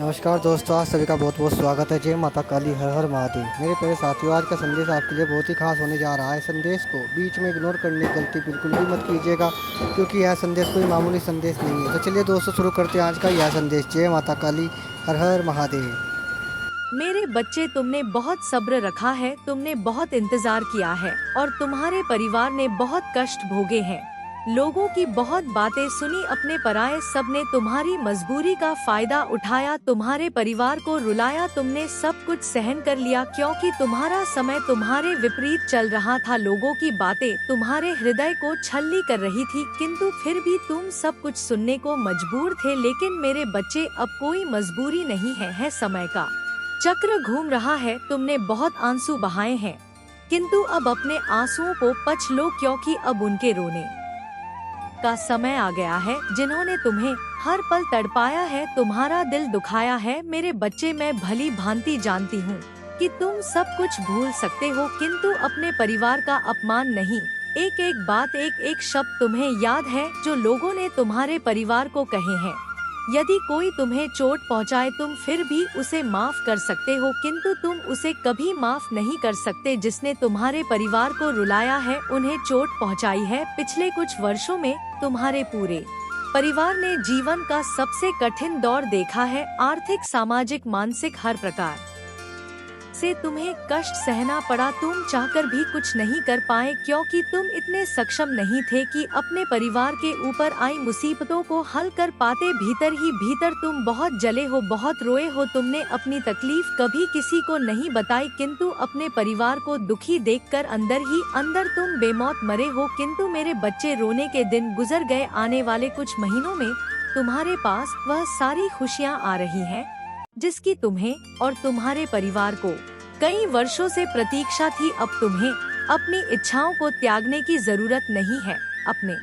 नमस्कार दोस्तों, आप सभी का बहुत बहुत स्वागत है। जय माता काली, हर हर महादेव। मेरे प्यारे साथियों, आज का संदेश आपके लिए बहुत ही खास होने जा रहा है। संदेश को बीच में इग्नोर करने की गलती बिल्कुल भी मत कीजिएगा, क्योंकि यह संदेश कोई मामूली संदेश नहीं है। तो चलिए दोस्तों, शुरू करते हैं आज का यह संदेश। जय माता काली, हर हर महादेव। मेरे बच्चे, तुमने बहुत सब्र रखा है, तुमने बहुत इंतजार किया है और तुम्हारे परिवार ने बहुत कष्ट भोगे हैं। लोगों की बहुत बातें सुनी, अपने पराये, सबने तुम्हारी मजबूरी का फायदा उठाया, तुम्हारे परिवार को रुलाया, तुमने सब कुछ सहन कर लिया क्योंकि तुम्हारा समय तुम्हारे विपरीत चल रहा था। लोगों की बातें तुम्हारे हृदय को छलनी कर रही थी, किंतु फिर भी तुम सब कुछ सुनने को मजबूर थे। लेकिन मेरे बच्चे, अब कोई मजबूरी नहीं है समय का चक्र घूम रहा है। तुमने बहुत आंसू बहाए हैं, किंतु अब अपने आंसुओं को पच लो, क्योंकि अब उनके रोने का समय आ गया है। जिन्होंने तुम्हें हर पल तड़पाया है, तुम्हारा दिल दुखाया है। मेरे बच्चे, मैं भली भांति जानती हूँ कि तुम सब कुछ भूल सकते हो, किंतु अपने परिवार का अपमान नहीं। एक एक बात, एक एक शब्द तुम्हें याद है जो लोगों ने तुम्हारे परिवार को कहे हैं। यदि कोई तुम्हें चोट पहुंचाए, तुम फिर भी उसे माफ कर सकते हो, किंतु तुम उसे कभी माफ नहीं कर सकते जिसने तुम्हारे परिवार को रुलाया है, उन्हें चोट पहुंचाई है। पिछले कुछ वर्षों में तुम्हारे पूरे परिवार ने जीवन का सबसे कठिन दौर देखा है। आर्थिक, सामाजिक, मानसिक, हर प्रकार से तुम्हें कष्ट सहना पड़ा। तुम चाहकर भी कुछ नहीं कर पाए, क्योंकि तुम इतने सक्षम नहीं थे कि अपने परिवार के ऊपर आई मुसीबतों को हल कर पाते। भीतर ही भीतर तुम बहुत जले हो, बहुत रोए हो। तुमने अपनी तकलीफ कभी किसी को नहीं बताई, किंतु अपने परिवार को दुखी देखकर अंदर ही अंदर तुम बेमौत मरे हो। किंतु मेरे बच्चे, रोने के दिन गुजर गए। आने वाले कुछ महीनों में तुम्हारे पास वह सारी खुशियाँ आ रही है जिसकी तुम्हें और तुम्हारे परिवार को कई वर्षों से प्रतीक्षा थी। अब तुम्हें अपनी इच्छाओं को त्यागने की जरूरत नहीं है, अपने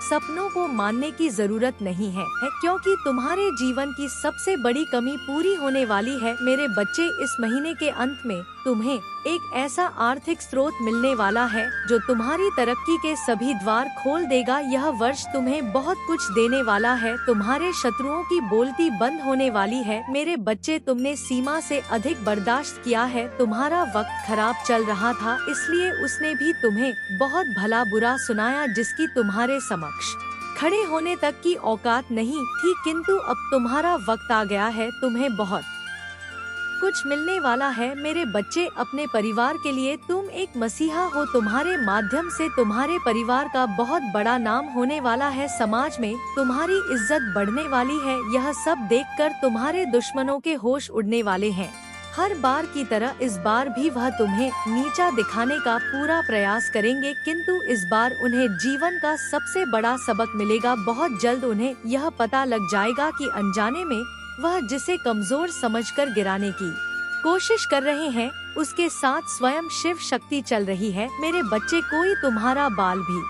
सपनों को मानने की जरूरत नहीं है, क्योंकि तुम्हारे जीवन की सबसे बड़ी कमी पूरी होने वाली है। मेरे बच्चे, इस महीने के अंत में तुम्हें एक ऐसा आर्थिक स्रोत मिलने वाला है जो तुम्हारी तरक्की के सभी द्वार खोल देगा। यह वर्ष तुम्हें बहुत कुछ देने वाला है। तुम्हारे शत्रुओं की बोलती बंद होने वाली है। मेरे बच्चे, तुमने सीमा से अधिक बर्दाश्त किया है। तुम्हारा वक्त खराब चल रहा था, इसलिए उसने भी तुम्हें बहुत भला बुरा सुनाया, जिसकी तुम्हारे समक्ष खड़े होने तक की औकात नहीं थी। किंतु अब तुम्हारा वक्त आ गया है, तुम्हें बहुत कुछ मिलने वाला है। मेरे बच्चे, अपने परिवार के लिए तुम एक मसीहा हो। तुम्हारे माध्यम से तुम्हारे परिवार का बहुत बड़ा नाम होने वाला है। समाज में तुम्हारी इज्जत बढ़ने वाली है। यह सब देखकर तुम्हारे दुश्मनों के होश उड़ने वाले हैं। हर बार की तरह इस बार भी वह तुम्हें नीचा दिखाने का पूरा प्रयास करेंगे, किंतु इस बार उन्हें जीवन का सबसे बड़ा सबक मिलेगा। बहुत जल्द उन्हें यह पता लग जाएगा कि अनजाने में वह जिसे कमजोर समझकर गिराने की कोशिश कर रहे हैं, उसके साथ स्वयं शिव शक्ति चल रही है। मेरे बच्चे, कोई तुम्हारा बाल भी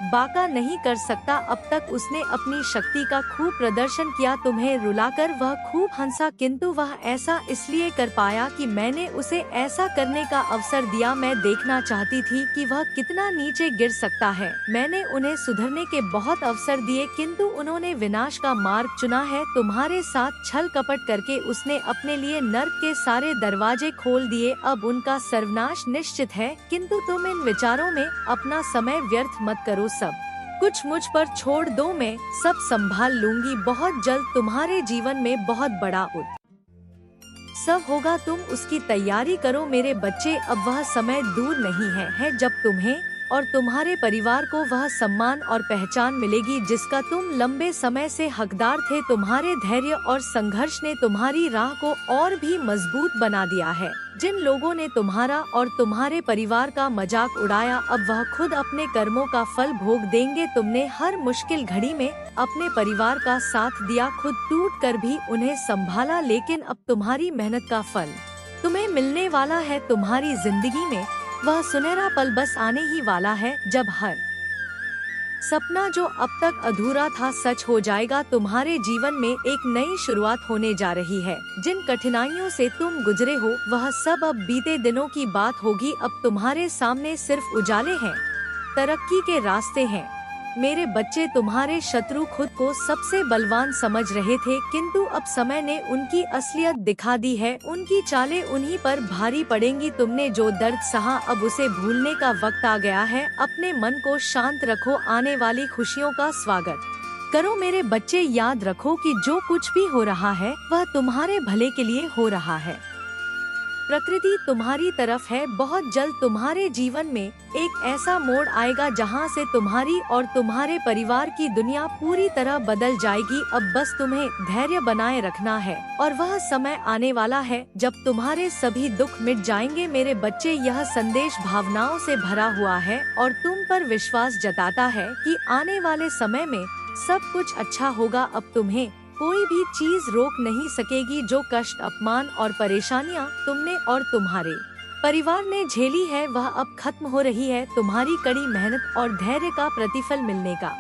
बाका नहीं कर सकता। अब तक उसने अपनी शक्ति का खूब प्रदर्शन किया, तुम्हें रुलाकर वह खूब हंसा, किंतु वह ऐसा इसलिए कर पाया कि मैंने उसे ऐसा करने का अवसर दिया। मैं देखना चाहती थी कि वह कितना नीचे गिर सकता है। मैंने उन्हें सुधरने के बहुत अवसर दिए, किंतु उन्होंने विनाश का मार्ग चुना है। तुम्हारे साथ छल कपट करके उसने अपने लिए नर्क के सारे दरवाजे खोल दिए। अब उनका सर्वनाश निश्चित है, किंतु तुम इन विचारों में अपना समय व्यर्थ मत करो। सब कुछ मुझ पर छोड़ दो, मैं सब संभाल लूंगी। बहुत जल्द तुम्हारे जीवन में बहुत बड़ा उत्सव होगा, तुम उसकी तैयारी करो। मेरे बच्चे, अब वह समय दूर नहीं है जब तुम्हें और तुम्हारे परिवार को वह सम्मान और पहचान मिलेगी जिसका तुम लंबे समय से हकदार थे। तुम्हारे धैर्य और संघर्ष ने तुम्हारी राह को और भी मजबूत बना दिया है। जिन लोगों ने तुम्हारा और तुम्हारे परिवार का मजाक उड़ाया, अब वह खुद अपने कर्मों का फल भोग देंगे। तुमने हर मुश्किल घड़ी में अपने परिवार का साथ दिया, खुद टूट कर भी उन्हें संभाला, लेकिन अब तुम्हारी मेहनत का फल तुम्हें मिलने वाला है। तुम्हारी जिंदगी में वह सुनहरा पल बस आने ही वाला है जब हर सपना जो अब तक अधूरा था सच हो जाएगा। तुम्हारे जीवन में एक नई शुरुआत होने जा रही है। जिन कठिनाइयों से तुम गुजरे हो वह सब अब बीते दिनों की बात होगी। अब तुम्हारे सामने सिर्फ उजाले हैं, तरक्की के रास्ते हैं। मेरे बच्चे तुम्हारे शत्रु खुद को सबसे बलवान समझ रहे थे, किंतु अब समय ने उनकी असलियत दिखा दी है। उनकी चालें उन्हीं पर भारी पड़ेंगी। तुमने जो दर्द सहा अब उसे भूलने का वक्त आ गया है। अपने मन को शांत रखो, आने वाली खुशियों का स्वागत करो। मेरे बच्चे याद रखो कि जो कुछ भी हो रहा है वह तुम्हारे भले के लिए हो रहा है। प्रकृति तुम्हारी तरफ है। बहुत जल्द तुम्हारे जीवन में एक ऐसा मोड़ आएगा जहां से तुम्हारी और तुम्हारे परिवार की दुनिया पूरी तरह बदल जाएगी। अब बस तुम्हें धैर्य बनाए रखना है और वह समय आने वाला है जब तुम्हारे सभी दुख मिट जाएंगे। मेरे बच्चे, यह संदेश भावनाओं से भरा हुआ है और तुम पर विश्वास जताता है कि आने वाले समय में सब कुछ अच्छा होगा। अब तुम्हें कोई भी चीज रोक नहीं सकेगी। जो कष्ट, अपमान और परेशानियां तुमने और तुम्हारे परिवार ने झेली है वह अब खत्म हो रही है। तुम्हारी कड़ी मेहनत और धैर्य का प्रतिफल मिलने का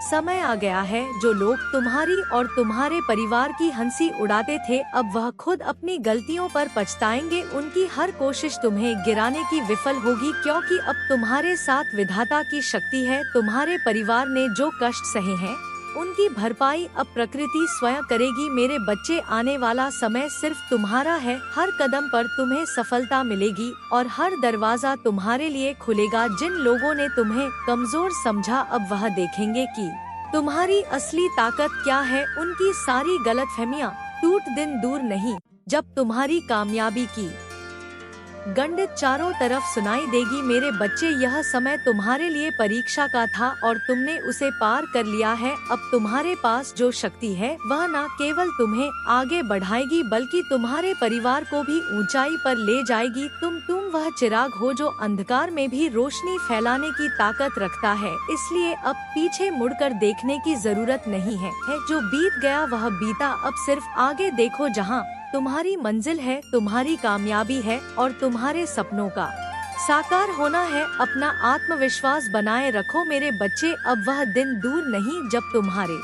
समय आ गया है। जो लोग तुम्हारी और तुम्हारे परिवार की हंसी उड़ाते थे, अब वह खुद अपनी गलतियों पर पछताएंगे। उनकी हर कोशिश तुम्हें गिराने की विफल होगी, क्योंकि अब तुम्हारे साथ विधाता की शक्ति है। तुम्हारे परिवार ने जो कष्ट सहे हैं उनकी भरपाई अब प्रकृति स्वयं करेगी। मेरे बच्चे, आने वाला समय सिर्फ तुम्हारा है। हर कदम पर तुम्हें सफलता मिलेगी और हर दरवाजा तुम्हारे लिए खुलेगा। जिन लोगों ने तुम्हें कमजोर समझा, अब वह देखेंगे कि तुम्हारी असली ताकत क्या है। उनकी सारी गलतफहमियां टूट दिन दूर नहीं जब तुम्हारी कामयाबी की गंडित चारों तरफ सुनाई देगी। मेरे बच्चे, यह समय तुम्हारे लिए परीक्षा का था और तुमने उसे पार कर लिया है। अब तुम्हारे पास जो शक्ति है वह न केवल तुम्हें आगे बढ़ाएगी बल्कि तुम्हारे परिवार को भी ऊंचाई पर ले जाएगी। तुम वह चिराग हो जो अंधकार में भी रोशनी फैलाने की ताकत रखता है। इसलिए अब पीछे मुड़कर देखने की जरूरत नहीं है। जो बीत गया वह बीता। अब सिर्फ आगे देखो जहाँ तुम्हारी मंजिल है, तुम्हारी कामयाबी है और तुम्हारे सपनों का साकार होना है। अपना आत्मविश्वास बनाए रखो मेरे बच्चे। अब वह दिन दूर नहीं जब तुम्हारे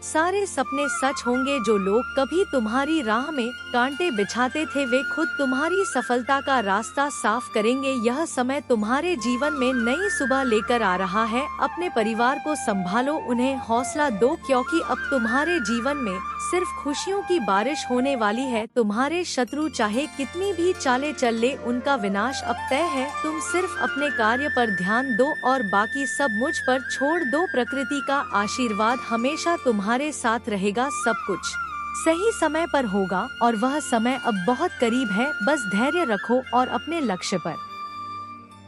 सारे सपने सच होंगे। जो लोग कभी तुम्हारी राह में कांटे बिछाते थे, वे खुद तुम्हारी सफलता का रास्ता साफ करेंगे। यह समय तुम्हारे जीवन में नई सुबह लेकर आ रहा है। अपने परिवार को संभालो, उन्हें हौसला दो, क्योंकि अब तुम्हारे जीवन में सिर्फ खुशियों की बारिश होने वाली है। तुम्हारे शत्रु चाहे कितनी भी चालें चल ले, उनका विनाश अब तय है। तुम सिर्फ अपने कार्य पर ध्यान दो और बाकी सब मुझ पर छोड़ दो। प्रकृति का आशीर्वाद हमेशा तुम्हारे साथ रहेगा। सब कुछ सही समय पर होगा और वह समय अब बहुत करीब है। बस धैर्य रखो और अपने लक्ष्य पर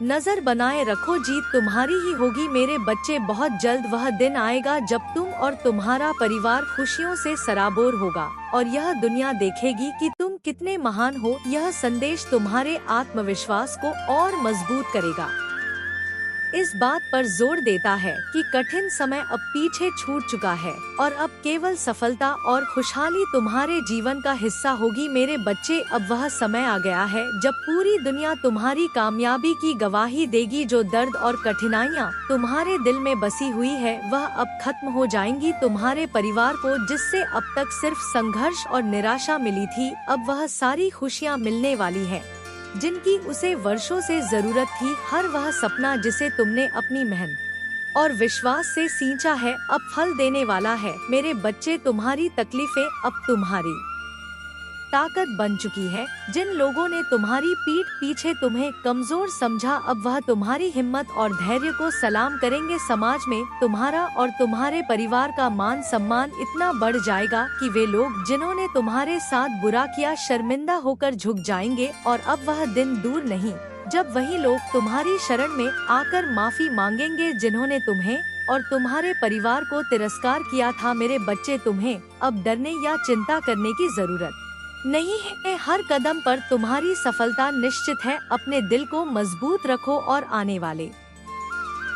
नजर बनाए रखो। जीत तुम्हारी ही होगी मेरे बच्चे। बहुत जल्द वह दिन आएगा जब तुम और तुम्हारा परिवार खुशियों से सराबोर होगा और यह दुनिया देखेगी कि तुम कितने महान हो। यह संदेश तुम्हारे आत्मविश्वास को और मजबूत करेगा। इस बात पर जोर देता है कि कठिन समय अब पीछे छूट चुका है और अब केवल सफलता और खुशहाली तुम्हारे जीवन का हिस्सा होगी। मेरे बच्चे, अब वह समय आ गया है जब पूरी दुनिया तुम्हारी कामयाबी की गवाही देगी। जो दर्द और कठिनाइयाँ तुम्हारे दिल में बसी हुई है वह अब खत्म हो जाएंगी। तुम्हारे परिवार को जिससे अब तक सिर्फ संघर्ष और निराशा मिली थी, अब वह सारी खुशियाँ मिलने वाली है जिनकी उसे वर्षों से जरूरत थी। हर वह सपना जिसे तुमने अपनी मेहनत और विश्वास से सींचा है अब फल देने वाला है। मेरे बच्चे, तुम्हारी तकलीफें अब तुम्हारी ताकत बन चुकी है। जिन लोगों ने तुम्हारी पीठ पीछे तुम्हें कमजोर समझा, अब वह तुम्हारी हिम्मत और धैर्य को सलाम करेंगे। समाज में तुम्हारा और तुम्हारे परिवार का मान सम्मान इतना बढ़ जाएगा कि वे लोग जिन्होंने तुम्हारे साथ बुरा किया शर्मिंदा होकर झुक जाएंगे। और अब वह दिन दूर नहीं जब वही लोग तुम्हारी शरण में आकर माफी मांगेंगे जिन्होंने तुम्हें और तुम्हारे परिवार को तिरस्कार किया था। मेरे बच्चे, तुम्हें अब डरने या चिंता करने की जरूरत नहीं है। हर कदम पर तुम्हारी सफलता निश्चित है। अपने दिल को मजबूत रखो और आने वाले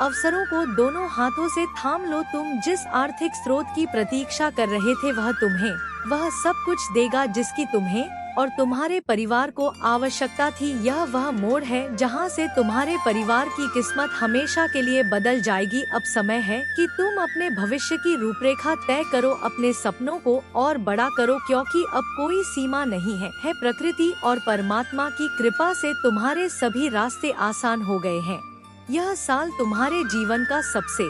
अवसरों को दोनों हाथों से थाम लो। तुम जिस आर्थिक स्रोत की प्रतीक्षा कर रहे थे वह तुम्हें वह सब कुछ देगा जिसकी तुम्हें और तुम्हारे परिवार को आवश्यकता थी। यह वह मोड़ है जहां से तुम्हारे परिवार की किस्मत हमेशा के लिए बदल जाएगी। अब समय है कि तुम अपने भविष्य की रूपरेखा तय करो, अपने सपनों को और बड़ा करो, क्योंकि अब कोई सीमा नहीं है। प्रकृति और परमात्मा की कृपा से तुम्हारे सभी रास्ते आसान हो गए हैं। यह साल तुम्हारे जीवन का सबसे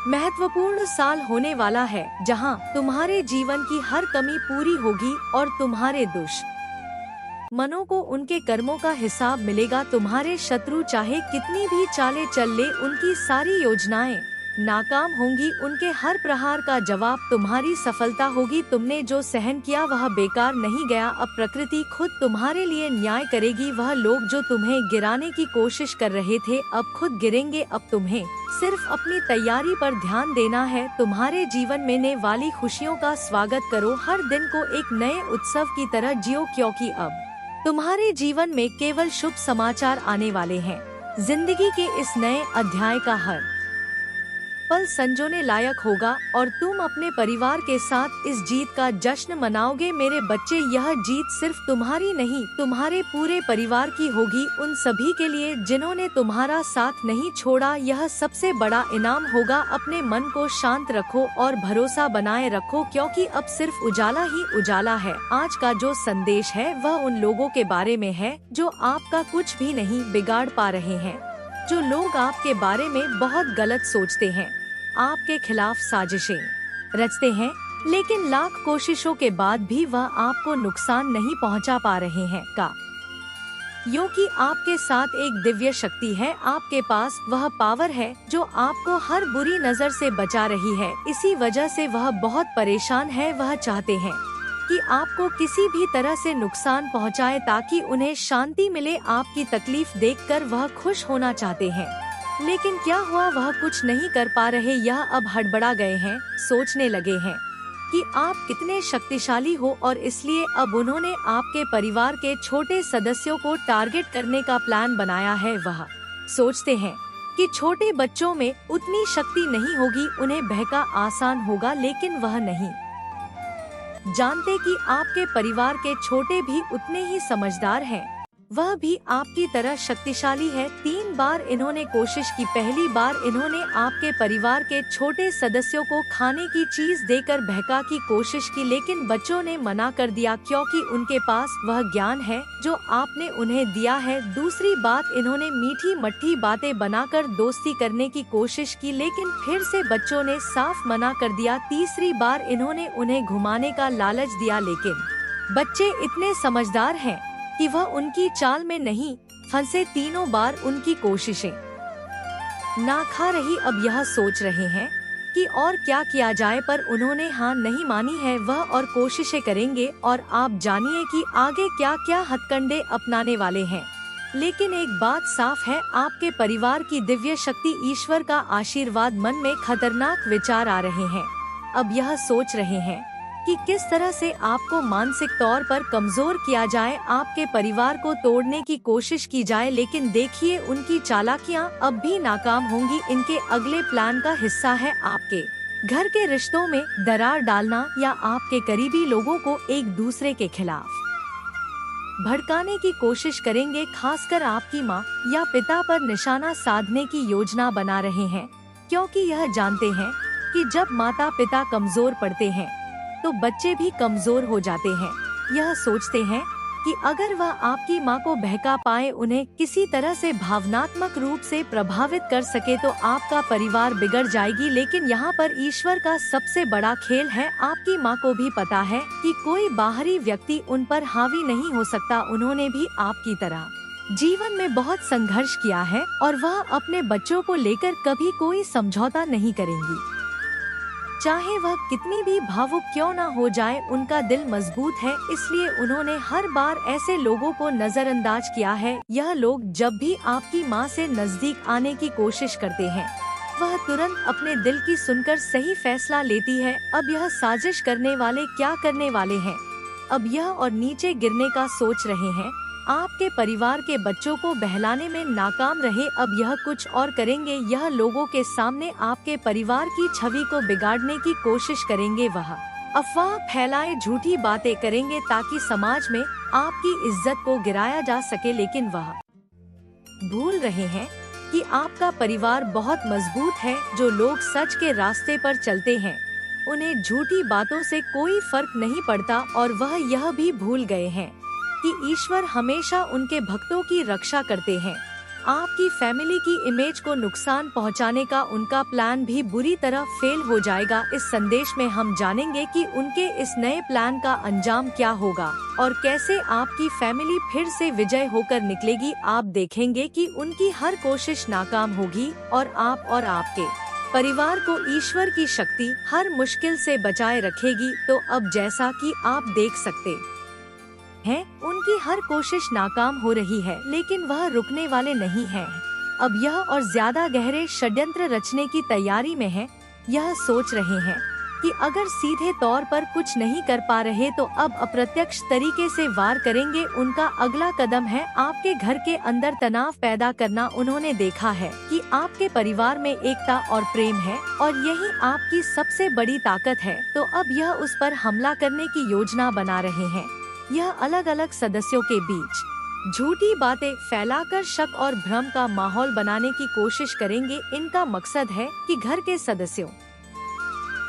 महत्वपूर्ण साल होने वाला है, जहां तुम्हारे जीवन की हर कमी पूरी होगी और तुम्हारे दुश्मनों को उनके कर्मों का हिसाब मिलेगा। तुम्हारे शत्रु चाहे कितनी भी चालें चल ले, उनकी सारी योजनाएं नाकाम होंगी। उनके हर प्रहार का जवाब तुम्हारी सफलता होगी। तुमने जो सहन किया वह बेकार नहीं गया। अब प्रकृति खुद तुम्हारे लिए न्याय करेगी। वह लोग जो तुम्हें गिराने की कोशिश कर रहे थे अब खुद गिरेंगे। अब तुम्हें सिर्फ अपनी तैयारी पर ध्यान देना है। तुम्हारे जीवन में आने वाली खुशियों का स्वागत करो। हर दिन को एक नए उत्सव की तरह जियो, क्योंकि अब तुम्हारे जीवन में केवल शुभ समाचार आने वाले हैं। जिंदगी के इस नए अध्याय का हर पल संजोने लायक होगा और तुम अपने परिवार के साथ इस जीत का जश्न मनाओगे। मेरे बच्चे, यह जीत सिर्फ तुम्हारी नहीं, तुम्हारे पूरे परिवार की होगी। उन सभी के लिए जिन्होंने तुम्हारा साथ नहीं छोड़ा, यह सबसे बड़ा इनाम होगा। अपने मन को शांत रखो और भरोसा बनाए रखो, क्योंकि अब सिर्फ उजाला ही उजाला है। आज का जो संदेश है वह उन लोगों के बारे में है जो आपका कुछ भी नहीं बिगाड़ पा रहे हैं, जो लोग आपके बारे में बहुत गलत सोचते हैं, आपके खिलाफ साजिशें रचते हैं, लेकिन लाख कोशिशों के बाद भी वह आपको नुकसान नहीं पहुंचा पा रहे हैं। क्योंकि आपके साथ एक दिव्य शक्ति है। आपके पास वह पावर है जो आपको हर बुरी नजर से बचा रही है। इसी वजह से वह बहुत परेशान है। वह चाहते हैं कि आपको किसी भी तरह से नुकसान पहुंचाए ताकि उन्हें शांति मिले। आपकी तकलीफ देखकर वह खुश होना चाहते हैं, लेकिन क्या हुआ, वह कुछ नहीं कर पा रहे। यह अब हड़बड़ा गए हैं, सोचने लगे हैं कि आप कितने शक्तिशाली हो, और इसलिए अब उन्होंने आपके परिवार के छोटे सदस्यों को टारगेट करने का प्लान बनाया है। वह सोचते हैं कि छोटे बच्चों में उतनी शक्ति नहीं होगी, उन्हें बहका आसान होगा, लेकिन वह नहीं जानते कि आपके परिवार के छोटे भी उतने ही समझदार हैं। वह भी आपकी तरह शक्तिशाली है। 3 बार इन्होंने कोशिश की। पहली बार इन्होंने आपके परिवार के छोटे सदस्यों को खाने की चीज देकर बहका की कोशिश की, लेकिन बच्चों ने मना कर दिया, क्योंकि उनके पास वह ज्ञान है जो आपने उन्हें दिया है। दूसरी बात, इन्होंने मीठी मट्ठी बातें बनाकर दोस्ती करने की कोशिश की, लेकिन फिर से बच्चों ने साफ मना कर दिया। तीसरी बार इन्होंने उन्हें घुमाने का लालच दिया, लेकिन बच्चे इतने समझदार हैं कि वह उनकी चाल में नहीं फंसे। तीनों बार उनकी कोशिशें ना खा रही। अब यह सोच रहे हैं कि और क्या किया जाए, पर उन्होंने हां नहीं मानी है। वह और कोशिशें करेंगे और आप जानिए कि आगे क्या क्या हथकंडे अपनाने वाले हैं। लेकिन एक बात साफ है, आपके परिवार की दिव्य शक्ति, ईश्वर का आशीर्वाद, मन में खतरनाक विचार आ रहे हैं। अब यह सोच रहे हैं कि किस तरह से आपको मानसिक तौर पर कमजोर किया जाए, आपके परिवार को तोड़ने की कोशिश की जाए, लेकिन देखिए उनकी चालाकियां अब भी नाकाम होंगी। इनके अगले प्लान का हिस्सा है आपके घर के रिश्तों में दरार डालना या आपके करीबी लोगों को एक दूसरे के खिलाफ भड़काने की कोशिश करेंगे। खासकर आपकी माँ या पिता पर निशाना साधने की योजना बना रहे हैं, क्योंकि यह जानते हैं कि जब माता पिता कमजोर पड़ते हैं तो बच्चे भी कमजोर हो जाते हैं। यह सोचते हैं कि अगर वह आपकी माँ को बहका पाए, उन्हें किसी तरह से भावनात्मक रूप से प्रभावित कर सके, तो आपका परिवार बिगड़ जाएगी। लेकिन यहाँ पर ईश्वर का सबसे बड़ा खेल है। आपकी माँ को भी पता है कि कोई बाहरी व्यक्ति उन पर हावी नहीं हो सकता। उन्होंने भी आपकी तरह जीवन में बहुत संघर्ष किया है और वह अपने बच्चों को लेकर कभी कोई समझौता नहीं करेंगी, चाहे वह कितनी भी भावुक क्यों न हो जाए। उनका दिल मजबूत है, इसलिए उन्होंने हर बार ऐसे लोगों को नजरअंदाज किया है। यह लोग जब भी आपकी माँ से नजदीक आने की कोशिश करते हैं, वह तुरंत अपने दिल की सुनकर सही फैसला लेती है। अब यह साजिश करने वाले क्या करने वाले हैं, अब यह और नीचे गिरने का सोच रहे हैं। आपके परिवार के बच्चों को बहलाने में नाकाम रहे, अब यह कुछ और करेंगे। यह लोगों के सामने आपके परिवार की छवि को बिगाड़ने की कोशिश करेंगे। वह अफवाह फैलाए, झूठी बातें करेंगे ताकि समाज में आपकी इज्जत को गिराया जा सके। लेकिन वह भूल रहे हैं कि आपका परिवार बहुत मजबूत है। जो लोग सच के रास्ते पर चलते हैं, उन्हें झूठी बातों से कोई फर्क नहीं पड़ता, और वह यह भी भूल गए हैं कि ईश्वर हमेशा उनके भक्तों की रक्षा करते हैं। आपकी फैमिली की इमेज को नुकसान पहुंचाने का उनका प्लान भी बुरी तरह फेल हो जाएगा। इस संदेश में हम जानेंगे कि उनके इस नए प्लान का अंजाम क्या होगा और कैसे आपकी फैमिली फिर से विजय होकर निकलेगी। आप देखेंगे कि उनकी हर कोशिश नाकाम होगी और आप और आपके परिवार को ईश्वर की शक्ति हर मुश्किल से बचाए रखेगी। तो अब जैसा कि आप देख सकते हैं, उनकी हर कोशिश नाकाम हो रही है, लेकिन वह रुकने वाले नहीं हैं। अब यह और ज्यादा गहरे षड्यंत्र रचने की तैयारी में है। यह सोच रहे हैं कि अगर सीधे तौर पर कुछ नहीं कर पा रहे तो अब अप्रत्यक्ष तरीके से वार करेंगे। उनका अगला कदम है आपके घर के अंदर तनाव पैदा करना। उन्होंने देखा है कि आपके परिवार में एकता और प्रेम है और यही आपकी सबसे बड़ी ताकत है। तो अब यह उस पर हमला करने की योजना बना रहे हैं। यह अलग अलग सदस्यों के बीच झूठी बातें फैलाकर शक और भ्रम का माहौल बनाने की कोशिश करेंगे। इनका मकसद है कि घर के सदस्यों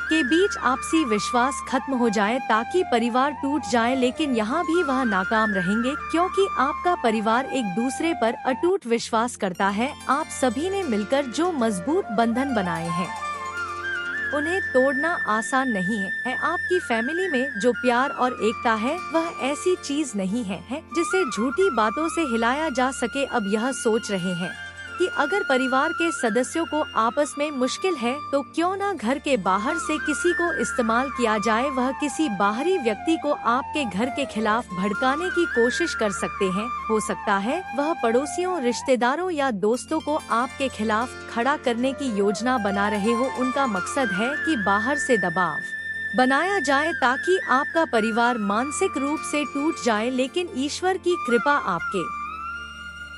के बीच आपसी विश्वास खत्म हो जाए ताकि परिवार टूट जाए। लेकिन यहाँ भी वह नाकाम रहेंगे, क्योंकि आपका परिवार एक दूसरे पर अटूट विश्वास करता है। आप सभी ने मिलकर जो मजबूत बंधन बनाए हैं उन्हें तोड़ना आसान नहीं है। आपकी फैमिली में जो प्यार और एकता है वह ऐसी चीज नहीं है जिसे झूठी बातों से हिलाया जा सके। अब यह सोच रहे हैं कि अगर परिवार के सदस्यों को आपस में मुश्किल है तो क्यों न घर के बाहर से किसी को इस्तेमाल किया जाए। वह किसी बाहरी व्यक्ति को आपके घर के खिलाफ भड़काने की कोशिश कर सकते हैं। हो सकता है वह पड़ोसियों, रिश्तेदारों या दोस्तों को आपके खिलाफ खड़ा करने की योजना बना रहे हो। उनका मकसद है कि बाहर से दबाव बनाया जाए ताकि आपका परिवार मानसिक रूप से टूट जाए। लेकिन ईश्वर की कृपा आपके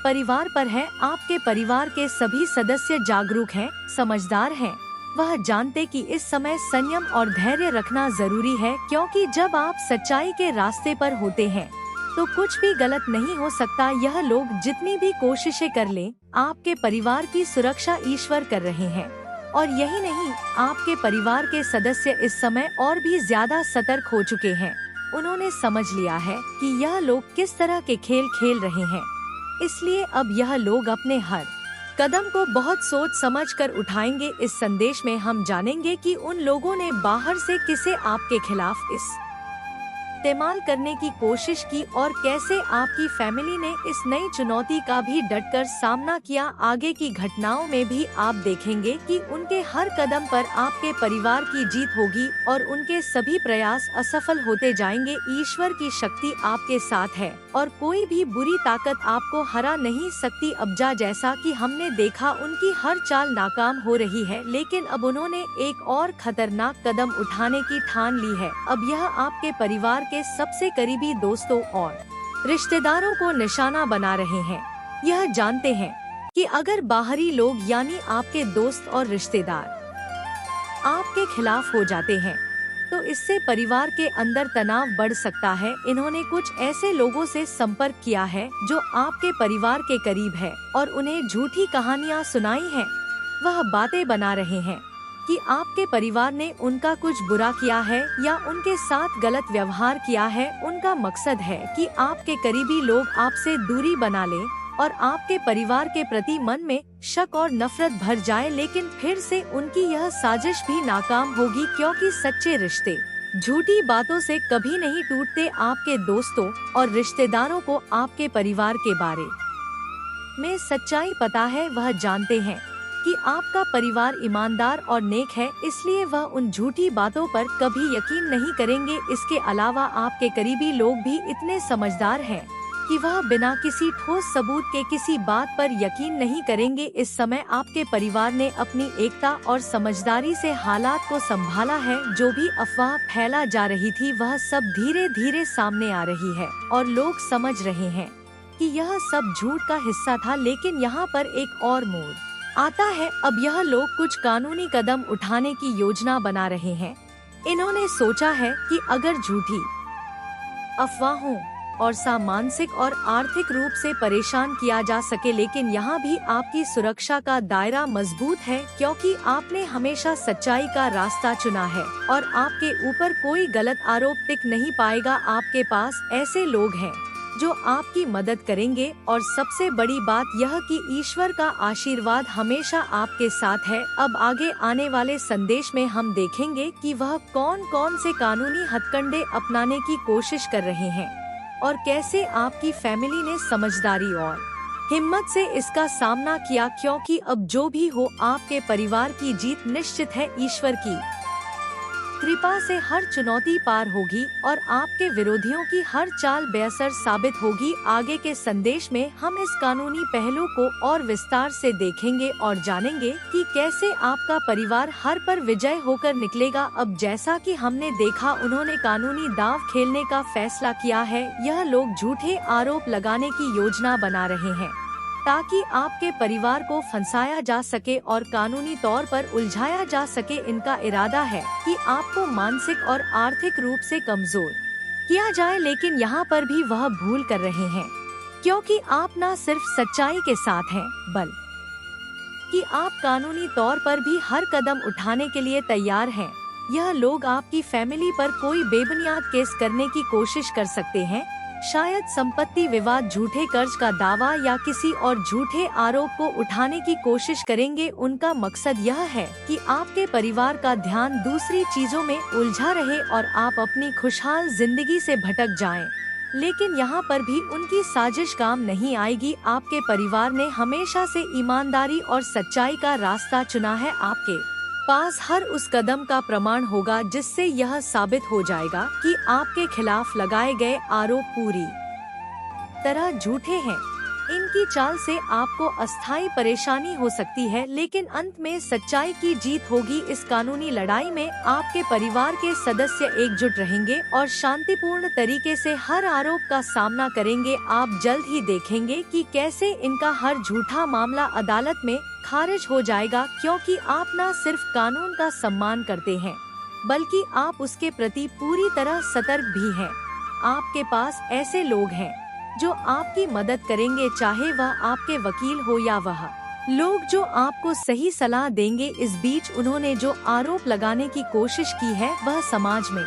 परिवार पर है। आपके परिवार के सभी सदस्य जागरूक हैं, समझदार हैं। वह जानते कि इस समय संयम और धैर्य रखना जरूरी है, क्योंकि जब आप सच्चाई के रास्ते पर होते हैं तो कुछ भी गलत नहीं हो सकता। यह लोग जितनी भी कोशिशें कर लें, आपके परिवार की सुरक्षा ईश्वर कर रहे हैं। और यही नहीं, आपके परिवार के सदस्य इस समय और भी ज्यादा सतर्क हो चुके हैं। उन्होंने समझ लिया है कि यह लोग किस तरह के खेल खेल रहे हैं, इसलिए अब यह लोग अपने हर कदम को बहुत सोच समझ कर उठाएंगे। इस संदेश में हम जानेंगे कि उन लोगों ने बाहर से किसे आपके खिलाफ इस्तेमाल करने की कोशिश की और कैसे आपकी फैमिली ने इस नई चुनौती का भी डटकर सामना किया। आगे की घटनाओं में भी आप देखेंगे कि उनके हर कदम पर आपके परिवार की जीत होगी और उनके सभी प्रयास असफल होते जाएंगे। ईश्वर की शक्ति आपके साथ है और कोई भी बुरी ताकत आपको हरा नहीं सकती। अब्जा जैसा कि हमने देखा, उनकी हर चाल नाकाम हो रही है, लेकिन अब उन्होंने एक और खतरनाक कदम उठाने की ठान ली है। अब यह आपके परिवार के सबसे करीबी दोस्तों और रिश्तेदारों को निशाना बना रहे हैं। यह जानते हैं कि अगर बाहरी लोग यानी आपके दोस्त और रिश्तेदार आपके खिलाफ हो जाते हैं तो इससे परिवार के अंदर तनाव बढ़ सकता है। इन्होंने कुछ ऐसे लोगों से संपर्क किया है जो आपके परिवार के करीब है और उन्हें झूठी कहानियां सुनाई हैं। वह बातें बना रहे हैं कि आपके परिवार ने उनका कुछ बुरा किया है या उनके साथ गलत व्यवहार किया है। उनका मकसद है कि आपके करीबी लोग आपसे दूरी बना लें और आपके परिवार के प्रति मन में शक और नफरत भर जाए। लेकिन फिर से उनकी यह साजिश भी नाकाम होगी, क्योंकि सच्चे रिश्ते झूठी बातों से कभी नहीं टूटते। आपके दोस्तों और रिश्तेदारों को आपके परिवार के बारे में सच्चाई पता है। वह जानते हैं कि आपका परिवार ईमानदार और नेक है, इसलिए वह उन झूठी बातों पर कभी यकीन नहीं करेंगे। इसके अलावा आपके करीबी लोग भी इतने समझदार हैं कि वह बिना किसी ठोस सबूत के किसी बात पर यकीन नहीं करेंगे। इस समय आपके परिवार ने अपनी एकता और समझदारी से हालात को संभाला है। जो भी अफवाह फैला जा रही थी वह सब धीरे धीरे सामने आ रही है और लोग समझ रहे हैं कि यह सब झूठ का हिस्सा था। लेकिन यहाँ पर एक और मोड़ आता है। अब यह लोग कुछ कानूनी कदम उठाने की योजना बना रहे हैं। इन्होंने सोचा है कि अगर झूठी अफवाहों और मानसिक और आर्थिक रूप से परेशान किया जा सके, लेकिन यहाँ भी आपकी सुरक्षा का दायरा मजबूत है, क्योंकि आपने हमेशा सच्चाई का रास्ता चुना है और आपके ऊपर कोई गलत आरोप टिक नहीं पाएगा। आपके पास ऐसे लोग हैं जो आपकी मदद करेंगे, और सबसे बड़ी बात यह कि ईश्वर का आशीर्वाद हमेशा आपके साथ है। अब आगे आने वाले संदेश में हम देखेंगे कि वह कौन कौन से कानूनी हथकंडे अपनाने की कोशिश कर रहे हैं और कैसे आपकी फैमिली ने समझदारी और हिम्मत से इसका सामना किया, क्योंकि अब जो भी हो आपके परिवार की जीत निश्चित है। ईश्वर की कृपा से हर चुनौती पार होगी और आपके विरोधियों की हर चाल बेअसर साबित होगी। आगे के संदेश में हम इस कानूनी पहलू को और विस्तार से देखेंगे और जानेंगे कि कैसे आपका परिवार हर पर विजय होकर निकलेगा। अब जैसा कि हमने देखा, उन्होंने कानूनी दांव खेलने का फैसला किया है। यह लोग झूठे आरोप लगाने की योजना बना रहे हैं ताकि आपके परिवार को फंसाया जा सके और कानूनी तौर पर उलझाया जा सके। इनका इरादा है कि आपको मानसिक और आर्थिक रूप से कमजोर किया जाए, लेकिन यहाँ पर भी वह भूल कर रहे हैं, क्योंकि आप न सिर्फ सच्चाई के साथ हैं, बल्कि आप कानूनी तौर पर भी हर कदम उठाने के लिए तैयार हैं। यह लोग आपकी फैमिली पर कोई बेबुनियाद केस करने की कोशिश कर सकते हैं, शायद संपत्ति विवाद, झूठे कर्ज का दावा या किसी और झूठे आरोप को उठाने की कोशिश करेंगे। उनका मकसद यह है कि आपके परिवार का ध्यान दूसरी चीजों में उलझा रहे और आप अपनी खुशहाल जिंदगी से भटक जाएं। लेकिन यहाँ पर भी उनकी साजिश काम नहीं आएगी। आपके परिवार ने हमेशा से ईमानदारी और सच्चाई का रास्ता चुना है। आपके पास हर उस कदम का प्रमाण होगा जिससे यह साबित हो जाएगा कि आपके खिलाफ लगाए गए आरोप पूरी तरह झूठे हैं। इनकी चाल से आपको अस्थायी परेशानी हो सकती है, लेकिन अंत में सच्चाई की जीत होगी। इस कानूनी लड़ाई में आपके परिवार के सदस्य एकजुट रहेंगे और शांतिपूर्ण तरीके से हर आरोप का सामना करेंगे। आप जल्द ही देखेंगे कि कैसे इनका हर झूठा मामला अदालत में खारिज हो जाएगा, क्योंकि आप न सिर्फ कानून का सम्मान करते हैं, बल्कि आप उसके प्रति पूरी तरह सतर्क भी हैं। आपके पास ऐसे लोग हैं जो आपकी मदद करेंगे, चाहे वह आपके वकील हो या वह लोग जो आपको सही सलाह देंगे। इस बीच उन्होंने जो आरोप लगाने की कोशिश की है वह समाज में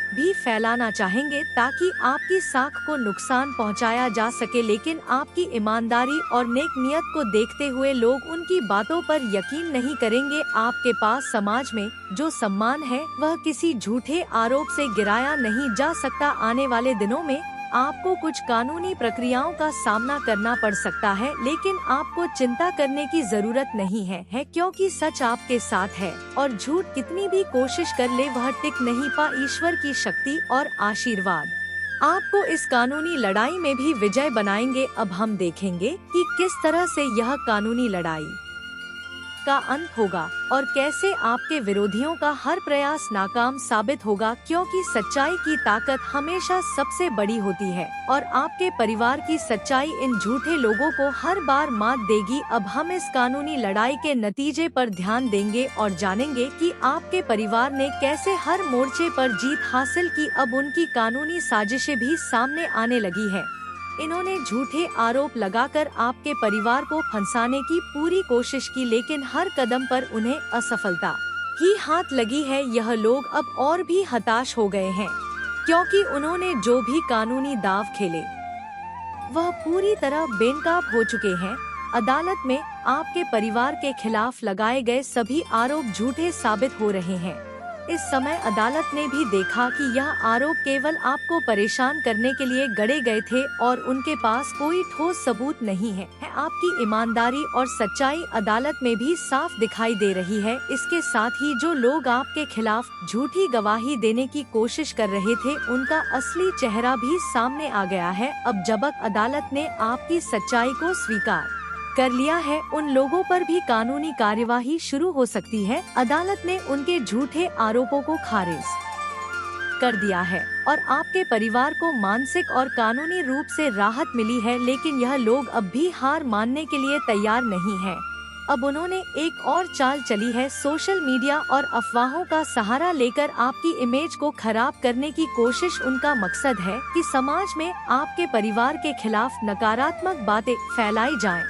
भी फैलाना चाहेंगे ताकि आपकी साख को नुकसान पहुंचाया जा सके, लेकिन आपकी ईमानदारी और नेक नियत को देखते हुए लोग उनकी बातों पर यकीन नहीं करेंगे। आपके पास समाज में जो सम्मान है वह किसी झूठे आरोप से गिराया नहीं जा सकता। आने वाले दिनों में आपको कुछ कानूनी प्रक्रियाओं का सामना करना पड़ सकता है, लेकिन आपको चिंता करने की जरूरत नहीं है, क्योंकि सच आपके साथ है और झूठ कितनी भी कोशिश कर ले वह टिक नहीं पा। ईश्वर की शक्ति और आशीर्वाद आपको इस कानूनी लड़ाई में भी विजय बनाएंगे। अब हम देखेंगे कि किस तरह से यह कानूनी लड़ाई का अंत होगा और कैसे आपके विरोधियों का हर प्रयास नाकाम साबित होगा, क्योंकि सच्चाई की ताकत हमेशा सबसे बड़ी होती है और आपके परिवार की सच्चाई इन झूठे लोगों को हर बार मात देगी। अब हम इस कानूनी लड़ाई के नतीजे पर ध्यान देंगे और जानेंगे कि आपके परिवार ने कैसे हर मोर्चे पर जीत हासिल की। अब उनकी कानूनी साजिशें भी सामने आने लगी है। इन्होंने झूठे आरोप लगाकर आपके परिवार को फंसाने की पूरी कोशिश की, लेकिन हर कदम पर उन्हें असफलता ही हाथ लगी है। यह लोग अब और भी हताश हो गए हैं, क्योंकि उन्होंने जो भी कानूनी दांव खेले वह पूरी तरह बेनकाब हो चुके हैं। अदालत में आपके परिवार के खिलाफ लगाए गए सभी आरोप झूठे साबित हो रहे हैं। इस समय अदालत ने भी देखा कि यह आरोप केवल आपको परेशान करने के लिए गढ़े गए थे और उनके पास कोई ठोस सबूत नहीं है। आपकी ईमानदारी और सच्चाई अदालत में भी साफ दिखाई दे रही है। इसके साथ ही जो लोग आपके खिलाफ झूठी गवाही देने की कोशिश कर रहे थे उनका असली चेहरा भी सामने आ गया है। अब जब अदालत ने आपकी सच्चाई को स्वीकार कर लिया है, उन लोगों पर भी कानूनी कार्यवाही शुरू हो सकती है। अदालत ने उनके झूठे आरोपों को खारिज कर दिया है और आपके परिवार को मानसिक और कानूनी रूप से राहत मिली है, लेकिन यह लोग अब भी हार मानने के लिए तैयार नहीं हैं। अब उन्होंने एक और चाल चली है। सोशल मीडिया और अफवाहों का सहारा लेकर आपकी इमेज को खराब करने की कोशिश। उनका मकसद है कि समाज में आपके परिवार के खिलाफ नकारात्मक बातें फैलाई जाएं,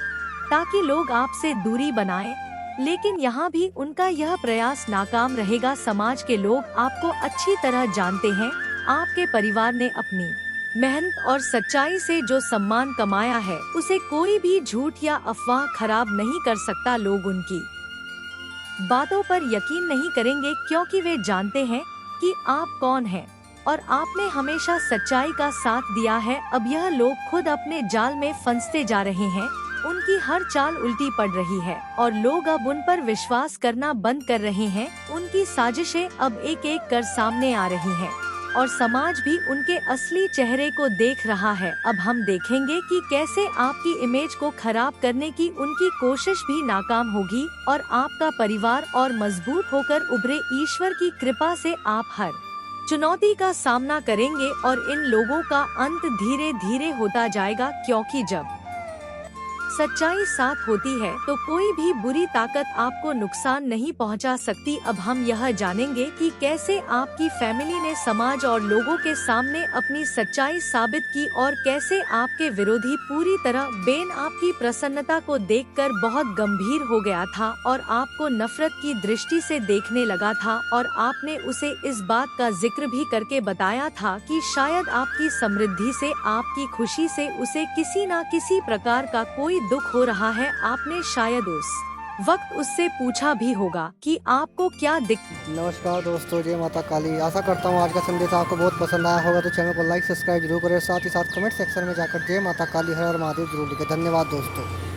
ताकि लोग आपसे दूरी बनाएं। लेकिन यहाँ भी उनका यह प्रयास नाकाम रहेगा। समाज के लोग आपको अच्छी तरह जानते हैं। आपके परिवार ने अपनी मेहनत और सच्चाई से जो सम्मान कमाया है उसे कोई भी झूठ या अफवाह खराब नहीं कर सकता। लोग उनकी बातों पर यकीन नहीं करेंगे क्योंकि वे जानते हैं कि आप कौन हैं और आपने हमेशा सच्चाई का साथ दिया है। अब यह लोग खुद अपने जाल में फंसते जा रहे हैं, उनकी हर चाल उल्टी पड़ रही है और लोग अब उन पर विश्वास करना बंद कर रहे हैं। उनकी साजिशें अब एक एक कर सामने आ रही हैं और समाज भी उनके असली चेहरे को देख रहा है। अब हम देखेंगे कि कैसे आपकी इमेज को खराब करने की उनकी कोशिश भी नाकाम होगी और आपका परिवार और मजबूत होकर उभरे। ईश्वर की कृपा से आप हर चुनौती का सामना करेंगे और इन लोगों का अंत धीरे धीरे होता जाएगा, क्योंकि जब सच्चाई साथ होती है तो कोई भी बुरी ताकत आपको नुकसान नहीं पहुंचा सकती। अब हम यह जानेंगे कि कैसे आपकी फैमिली ने समाज और लोगों के सामने अपनी सच्चाई साबित की और कैसे आपके विरोधी पूरी तरह बेन आपकी प्रसन्नता को देखकर बहुत गंभीर हो गया था और आपको नफरत की दृष्टि से देखने लगा था और आपने उसे इस बात का जिक्र भी करके बताया था कि शायद आपकी समृद्धि से, आपकी खुशी से उसे किसी न किसी प्रकार का कोई दुख हो रहा है। आपने शायद उस वक्त उससे पूछा भी होगा कि आपको क्या दिक्कत। नमस्कार दोस्तों, जय माता काली। आशा करता हूँ आज का संदेश आपको बहुत पसंद आया होगा, तो चैनल को लाइक सब्सक्राइब जरूर करें, साथ ही साथ कमेंट सेक्शन में जाकर जय माता काली हर हर महादेव जरूर लिखें। धन्यवाद दोस्तों।